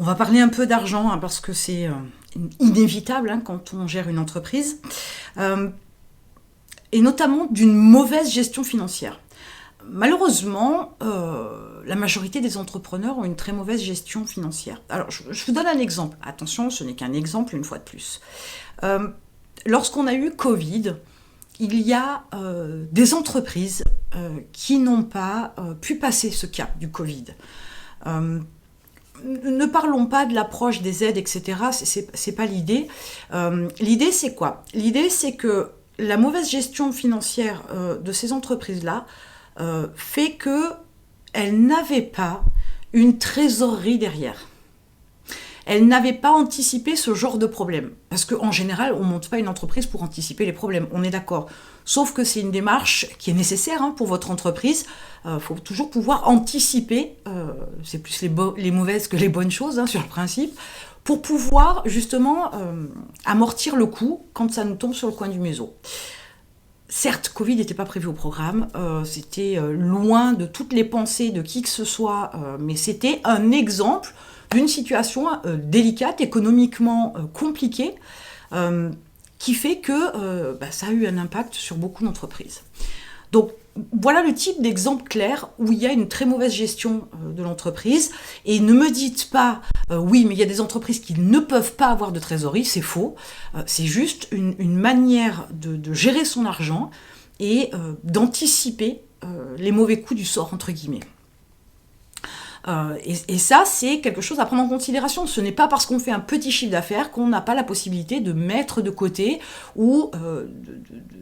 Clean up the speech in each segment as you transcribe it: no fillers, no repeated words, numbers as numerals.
On va parler un peu d'argent parce que c'est inévitable quand on gère une entreprise, et notamment d'une mauvaise gestion financière. Malheureusement, la majorité des entrepreneurs ont une très mauvaise gestion financière. Alors, je vous donne un exemple. Attention, ce n'est qu'un exemple une fois de plus. Lorsqu'on a eu Covid, il y a des entreprises qui n'ont pas pu passer ce cap du Covid. Ne parlons pas de l'approche des aides, etc. C'est pas l'idée. L'idée, c'est quoi ? L'idée, c'est que la mauvaise gestion financière de ces entreprises-là fait qu'elles n'avaient pas une trésorerie derrière. Elles n'avaient pas anticipé ce genre de problème. Parce qu'en général, on ne monte pas une entreprise pour anticiper les problèmes, on est d'accord. Sauf que c'est une démarche qui est nécessaire pour votre entreprise. Il faut toujours pouvoir anticiper, c'est plus les mauvaises que les bonnes choses sur le principe, pour pouvoir justement amortir le coup quand ça nous tombe sur le coin du museau. Certes, Covid n'était pas prévu au programme, c'était loin de toutes les pensées de qui que ce soit, mais c'était un exemple d'une situation délicate, économiquement compliquée, qui fait que ça a eu un impact sur beaucoup d'entreprises. Donc voilà le type d'exemple clair où il y a une très mauvaise gestion de l'entreprise. Et ne me dites pas, oui, mais il y a des entreprises qui ne peuvent pas avoir de trésorerie, c'est faux. C'est juste une manière de gérer son argent et d'anticiper les mauvais coups du sort, entre guillemets. Et ça, c'est quelque chose à prendre en considération. Ce n'est pas parce qu'on fait un petit chiffre d'affaires qu'on n'a pas la possibilité de mettre de côté ou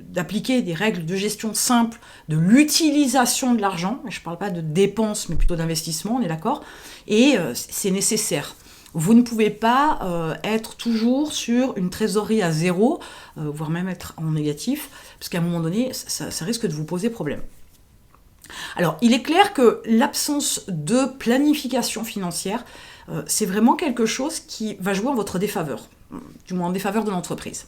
d'appliquer des règles de gestion simples de l'utilisation de l'argent. Je ne parle pas de dépenses, mais plutôt d'investissement, on est d'accord. Et c'est nécessaire. Vous ne pouvez pas être toujours sur une trésorerie à zéro, voire même être en négatif, parce qu'à un moment donné, ça risque de vous poser problème. Alors, il est clair que l'absence de planification financière, c'est vraiment quelque chose qui va jouer en votre défaveur, du moins en défaveur de l'entreprise.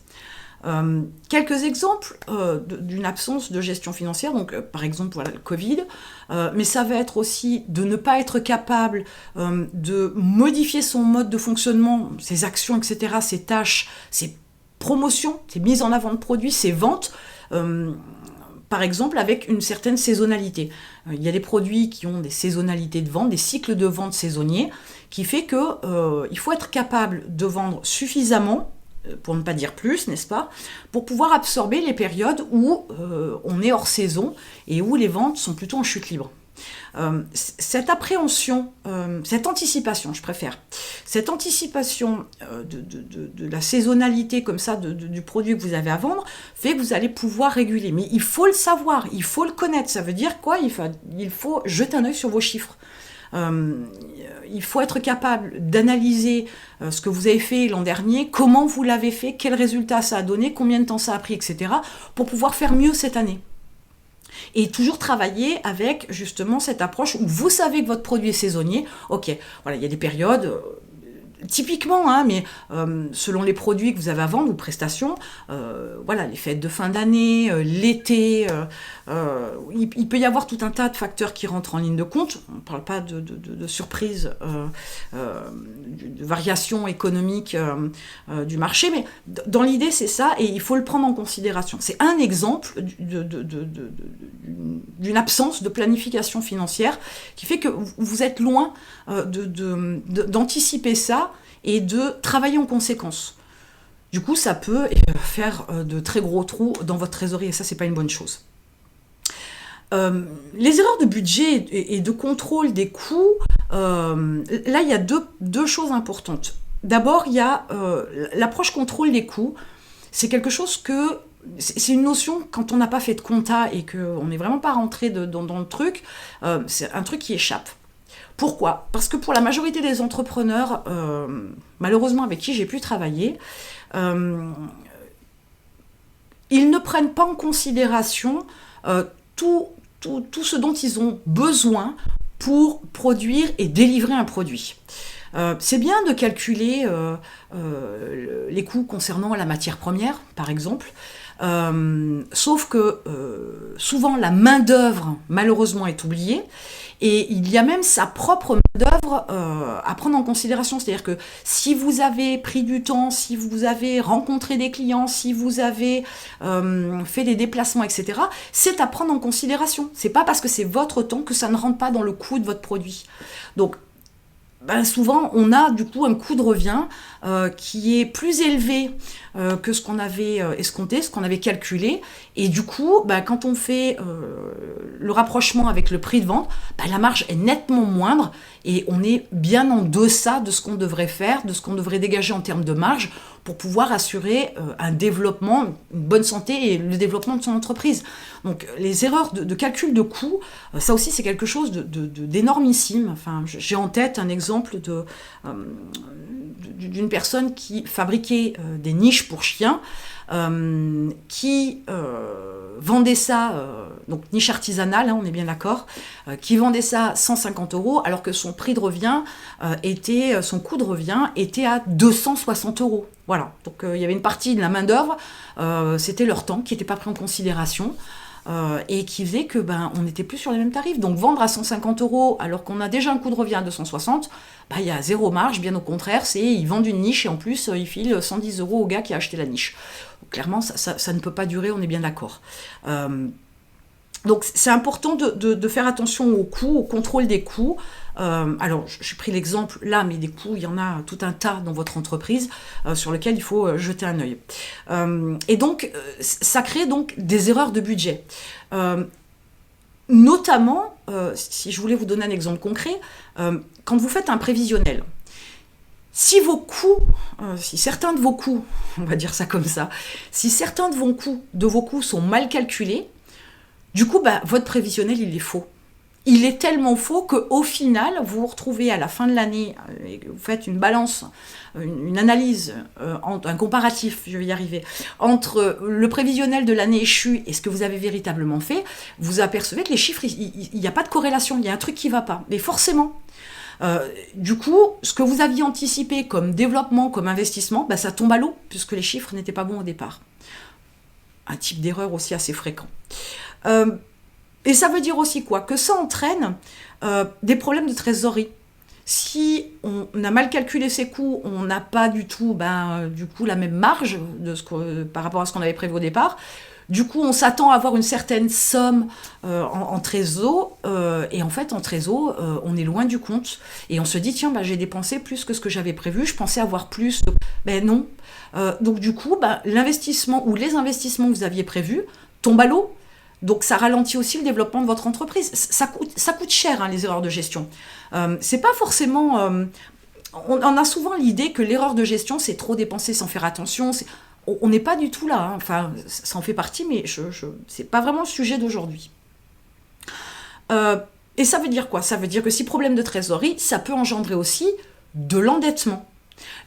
Quelques exemples d'une absence de gestion financière, donc par exemple voilà, le Covid, mais ça va être aussi de ne pas être capable de modifier son mode de fonctionnement, ses actions, etc., ses tâches, ses promotions, ses mises en avant de produits, ses ventes, par exemple avec une certaine saisonnalité. Il y a des produits qui ont des saisonnalités de vente, des cycles de vente saisonniers, qui fait qu'il faut être capable de vendre suffisamment, pour ne pas dire plus, n'est-ce pas, pour pouvoir absorber les périodes où on est hors saison et où les ventes sont plutôt en chute libre. Cette appréhension, cette anticipation, je préfère, cette anticipation de la saisonnalité comme ça du produit que vous avez à vendre fait que vous allez pouvoir réguler. Mais il faut le savoir, il faut le connaître. Ça veut dire quoi ? Il faut jeter un œil sur vos chiffres. Il faut être capable d'analyser ce que vous avez fait l'an dernier, comment vous l'avez fait, quel résultat ça a donné, combien de temps ça a pris, etc., pour pouvoir faire mieux cette année. Et toujours travailler avec justement cette approche où vous savez que votre produit est saisonnier. Ok, voilà, il y a des périodes, typiquement, mais selon les produits que vous avez à vendre ou prestations, voilà, les fêtes de fin d'année, l'été, il peut y avoir tout un tas de facteurs qui rentrent en ligne de compte. On ne parle pas de surprises, de variations économiques du marché, mais dans l'idée, c'est ça, et il faut le prendre en considération. C'est un exemple d'une absence de planification financière qui fait que vous êtes loin d'anticiper ça et de travailler en conséquence. Du coup, ça peut faire de très gros trous dans votre trésorerie, et ça, c'est pas une bonne chose. Les erreurs de budget et de contrôle des coûts, là, il y a deux choses importantes. D'abord, il y a l'approche contrôle des coûts. C'est quelque chose que... C'est une notion, quand on n'a pas fait de compta et qu'on n'est vraiment pas rentré dans le truc, c'est un truc qui échappe. Pourquoi ? Parce que pour la majorité des entrepreneurs, malheureusement avec qui j'ai pu travailler, ils ne prennent pas en considération tout ce dont ils ont besoin pour produire et délivrer un produit. C'est bien de calculer les coûts concernant la matière première, par exemple, Sauf que souvent la main-d'œuvre, malheureusement, est oubliée. Et il y a même sa propre main-d'œuvre à prendre en considération. C'est-à-dire que si vous avez pris du temps, si vous avez rencontré des clients, si vous avez fait des déplacements, etc., c'est à prendre en considération. C'est pas parce que c'est votre temps que ça ne rentre pas dans le coût de votre produit. Donc, souvent, on a du coup un coût de revient qui est plus élevé que ce qu'on avait escompté, ce qu'on avait calculé. Et du coup, quand on fait le rapprochement avec le prix de vente, la marge est nettement moindre et on est bien en deçà de ce qu'on devrait faire, de ce qu'on devrait dégager en termes de marge pour pouvoir assurer un développement, une bonne santé et le développement de son entreprise. Donc les erreurs de calcul de coûts, ça aussi c'est quelque chose d'énormissime. Enfin, j'ai en tête un exemple d'une personne qui fabriquait des niches pour chiens, qui vendait ça, donc niche artisanale, on est bien d'accord, qui vendait ça 150 €, alors que son prix de revient son coût de revient était à 260 €. Voilà, donc il y avait une partie de la main-d'œuvre, c'était leur temps qui n'était pas pris en considération. Et qui faisait que on n'était plus sur les mêmes tarifs. Donc vendre à 150 € alors qu'on a déjà un coût de revient à 260, il y a zéro marge, bien au contraire, ils vendent une niche et en plus ils filent 110 € au gars qui a acheté la niche. Donc, clairement, ça ne peut pas durer, on est bien d'accord. Donc c'est important de faire attention aux coûts, au contrôle des coûts. Alors j'ai pris l'exemple là, mais des coûts, il y en a tout un tas dans votre entreprise sur lequel il faut jeter un œil. Et donc ça crée donc des erreurs de budget. Notamment, si je voulais vous donner un exemple concret, quand vous faites un prévisionnel, si vos coûts, si certains de vos coûts, on va dire ça comme ça, si certains de vos coûts sont mal calculés, du coup, votre prévisionnel, il est faux. Il est tellement faux qu'au final, vous vous retrouvez à la fin de l'année, et vous faites une balance, une analyse, un comparatif, je vais y arriver, entre le prévisionnel de l'année échue et ce que vous avez véritablement fait, vous apercevez que les chiffres, il n'y a pas de corrélation, il y a un truc qui ne va pas. Mais forcément, du coup, ce que vous aviez anticipé comme développement, comme investissement, ça tombe à l'eau, puisque les chiffres n'étaient pas bons au départ. Un type d'erreur aussi assez fréquent. Et ça veut dire aussi quoi? Que ça entraîne des problèmes de trésorerie. Si on a mal calculé ses coûts, on n'a pas du tout la même marge par rapport à ce qu'on avait prévu au départ. Du coup, on s'attend à avoir une certaine somme en trésor, et en fait, en trésor, on est loin du compte. Et on se dit, tiens, j'ai dépensé plus que ce que j'avais prévu, je pensais avoir plus. Non. Donc du coup, l'investissement ou les investissements que vous aviez prévus tombent à l'eau. Donc ça ralentit aussi le développement de votre entreprise. Ça coûte cher, les erreurs de gestion. C'est pas forcément... on a souvent l'idée que l'erreur de gestion, c'est trop dépenser sans faire attention. On n'est pas du tout là. Enfin, ça en fait partie, mais c'est pas vraiment le sujet d'aujourd'hui. Et ça veut dire quoi? Ça veut dire que si problème de trésorerie, ça peut engendrer aussi de l'endettement.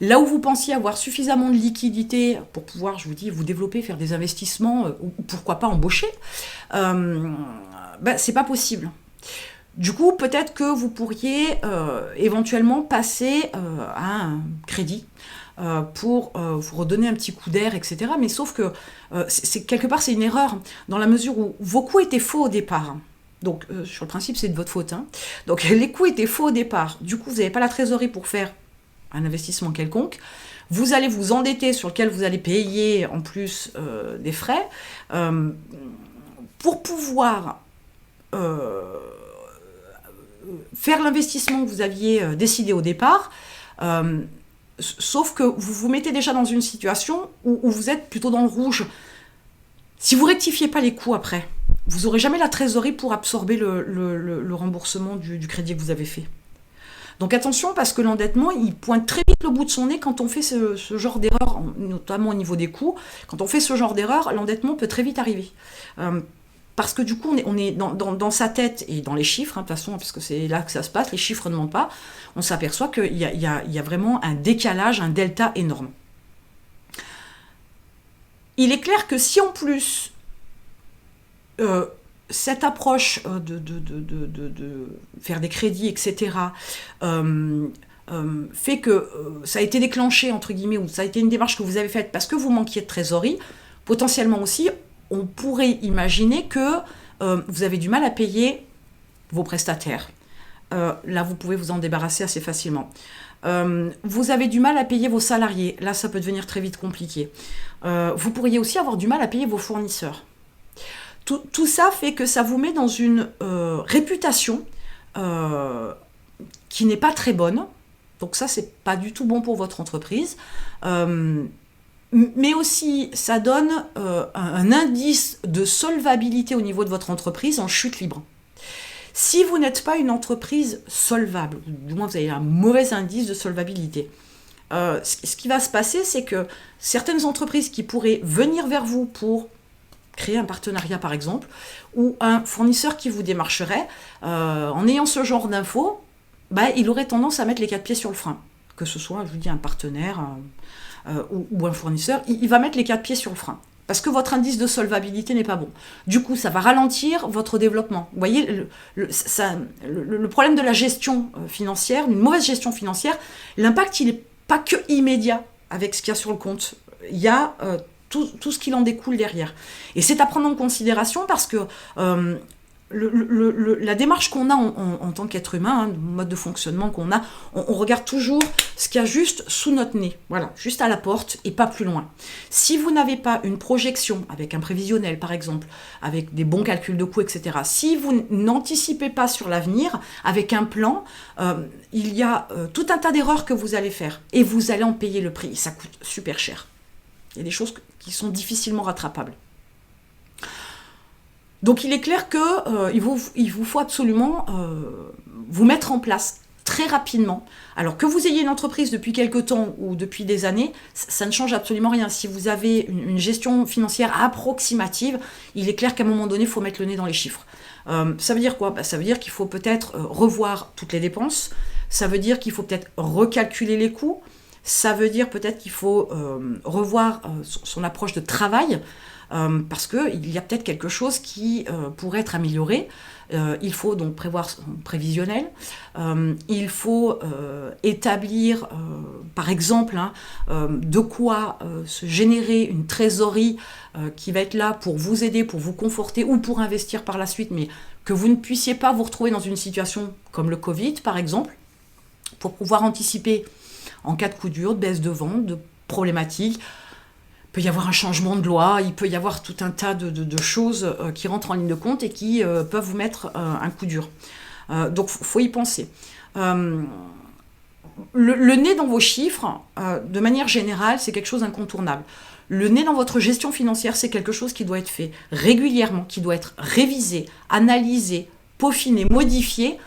Là où vous pensiez avoir suffisamment de liquidité pour pouvoir, je vous dis, vous développer, faire des investissements, ou pourquoi pas embaucher, c'est pas possible. Du coup, peut-être que vous pourriez éventuellement passer à un crédit pour vous redonner un petit coup d'air, etc. Mais sauf que quelque part, c'est une erreur, dans la mesure où vos coûts étaient faux au départ. Donc, sur le principe, c'est de votre faute. Donc, les coûts étaient faux au départ. Du coup, vous n'avez pas la trésorerie pour faire un investissement quelconque, vous allez vous endetter sur lequel vous allez payer en plus des frais pour pouvoir faire l'investissement que vous aviez décidé au départ, sauf que vous vous mettez déjà dans une situation où vous êtes plutôt dans le rouge. Si vous ne rectifiez pas les coûts après, vous n'aurez jamais la trésorerie pour absorber le remboursement du crédit que vous avez fait. Donc attention, parce que l'endettement, il pointe très vite le bout de son nez quand on fait ce genre d'erreur, notamment au niveau des coûts. Quand on fait ce genre d'erreur, l'endettement peut très vite arriver. Parce que du coup, on est dans sa tête et dans les chiffres, de toute façon, parce que c'est là que ça se passe, les chiffres ne mentent pas, on s'aperçoit qu'il y a vraiment un décalage, un delta énorme. Il est clair que si en plus... cette approche de faire des crédits, etc., fait que ça a été déclenché, entre guillemets, ou ça a été une démarche que vous avez faite parce que vous manquiez de trésorerie, Potentiellement aussi, on pourrait imaginer que vous avez du mal à payer vos prestataires. Là, vous pouvez vous en débarrasser assez facilement. Vous avez du mal à payer vos salariés. Là, ça peut devenir très vite compliqué. Vous pourriez aussi avoir du mal à payer vos fournisseurs. Tout ça fait que ça vous met dans une réputation qui n'est pas très bonne. Donc ça, c'est pas du tout bon pour votre entreprise. Mais aussi, ça donne un indice de solvabilité au niveau de votre entreprise en chute libre. Si vous n'êtes pas une entreprise solvable, du moins vous avez un mauvais indice de solvabilité, ce qui va se passer, c'est que certaines entreprises qui pourraient venir vers vous pour créer un partenariat par exemple, ou un fournisseur qui vous démarcherait, en ayant ce genre d'infos, il aurait tendance à mettre les 4 pieds sur le frein. Que ce soit, je vous dis, un partenaire ou un fournisseur, il va mettre les 4 pieds sur le frein. Parce que votre indice de solvabilité n'est pas bon. Du coup, ça va ralentir votre développement. Vous voyez, le problème de la gestion financière, une mauvaise gestion financière, l'impact, il n'est pas que immédiat avec ce qu'il y a sur le compte. Il y a tout ce qu'il en découle derrière. Et c'est à prendre en considération parce que la démarche qu'on a en tant qu'être humain, le mode de fonctionnement qu'on a, on regarde toujours ce qu'il y a juste sous notre nez, voilà, juste à la porte et pas plus loin. Si vous n'avez pas une projection avec un prévisionnel par exemple, avec des bons calculs de coûts, etc., si vous n'anticipez pas sur l'avenir avec un plan, il y a tout un tas d'erreurs que vous allez faire et vous allez en payer le prix, ça coûte super cher. Il y a des choses qui sont difficilement rattrapables. Donc il est clair qu'il vous faut absolument vous mettre en place très rapidement. Alors que vous ayez une entreprise depuis quelque temps ou depuis des années, ça ne change absolument rien. Si vous avez une gestion financière approximative, il est clair qu'à un moment donné, il faut mettre le nez dans les chiffres. Ça veut dire quoi ? Ça veut dire qu'il faut peut-être revoir toutes les dépenses, ça veut dire qu'il faut peut-être recalculer les coûts, ça veut dire peut-être qu'il faut revoir son approche de travail, parce qu'il y a peut-être quelque chose qui pourrait être amélioré. Il faut donc prévoir son prévisionnel. Il faut établir, par exemple, de quoi se générer une trésorerie qui va être là pour vous aider, pour vous conforter ou pour investir par la suite, mais que vous ne puissiez pas vous retrouver dans une situation comme le Covid, par exemple, pour pouvoir anticiper en cas de coup dur, de baisse de vente, de problématiques. Il peut y avoir un changement de loi, il peut y avoir tout un tas de choses qui rentrent en ligne de compte et qui peuvent vous mettre un coup dur. Donc, il faut y penser. Le nez dans vos chiffres, de manière générale, c'est quelque chose d'incontournable. Le nez dans votre gestion financière, c'est quelque chose qui doit être fait régulièrement, qui doit être révisé, analysé, peaufiné, modifié,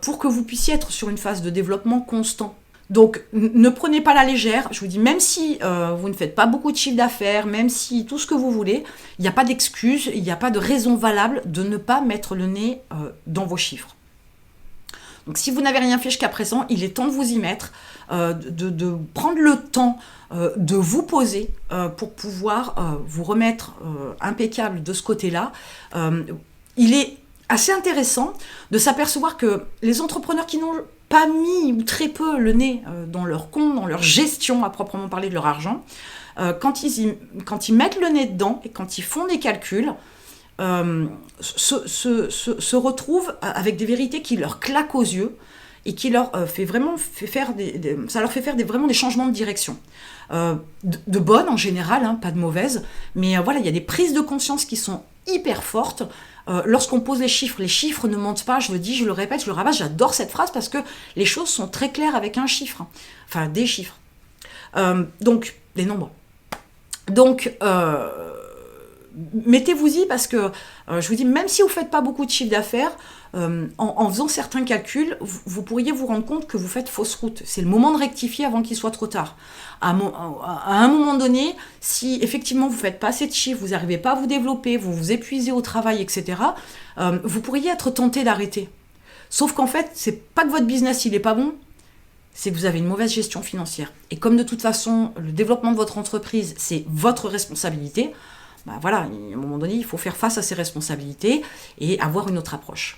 pour que vous puissiez être sur une phase de développement constant. Donc, ne prenez pas la légère. Je vous dis, même si vous ne faites pas beaucoup de chiffre d'affaires, même si tout ce que vous voulez, il n'y a pas d'excuse, il n'y a pas de raison valable de ne pas mettre le nez dans vos chiffres. Donc, si vous n'avez rien fait jusqu'à présent, il est temps de vous y mettre, de prendre le temps de vous poser pour pouvoir vous remettre impeccable de ce côté-là. Il est assez intéressant de s'apercevoir que les entrepreneurs qui n'ont pas mis ou très peu le nez dans leur compte, dans leur gestion à proprement parler de leur argent, quand ils mettent le nez dedans et quand ils font des calculs, se retrouvent avec des vérités qui leur claquent aux yeux et qui leur fait faire vraiment des changements de direction. De bonnes en général, pas de mauvaises, mais voilà, il y a des prises de conscience qui sont hyper fortes. Lorsqu'on pose les chiffres ne mentent pas, je le dis, je le répète, je le rabâche, j'adore cette phrase parce que les choses sont très claires avec un chiffre, enfin des chiffres. Donc, des nombres. Donc, mettez-vous-y parce que, je vous dis, même si vous ne faites pas beaucoup de chiffre d'affaires, en faisant certains calculs, vous pourriez vous rendre compte que vous faites fausse route. C'est le moment de rectifier avant qu'il soit trop tard. À un moment donné, si effectivement vous ne faites pas assez de chiffres, vous n'arrivez pas à vous développer, vous vous épuisez au travail, etc., vous pourriez être tenté d'arrêter. Sauf qu'en fait, c'est pas que votre business il n'est pas bon, c'est que vous avez une mauvaise gestion financière. Et comme de toute façon, le développement de votre entreprise, c'est votre responsabilité, voilà, à un moment donné, il faut faire face à ses responsabilités et avoir une autre approche.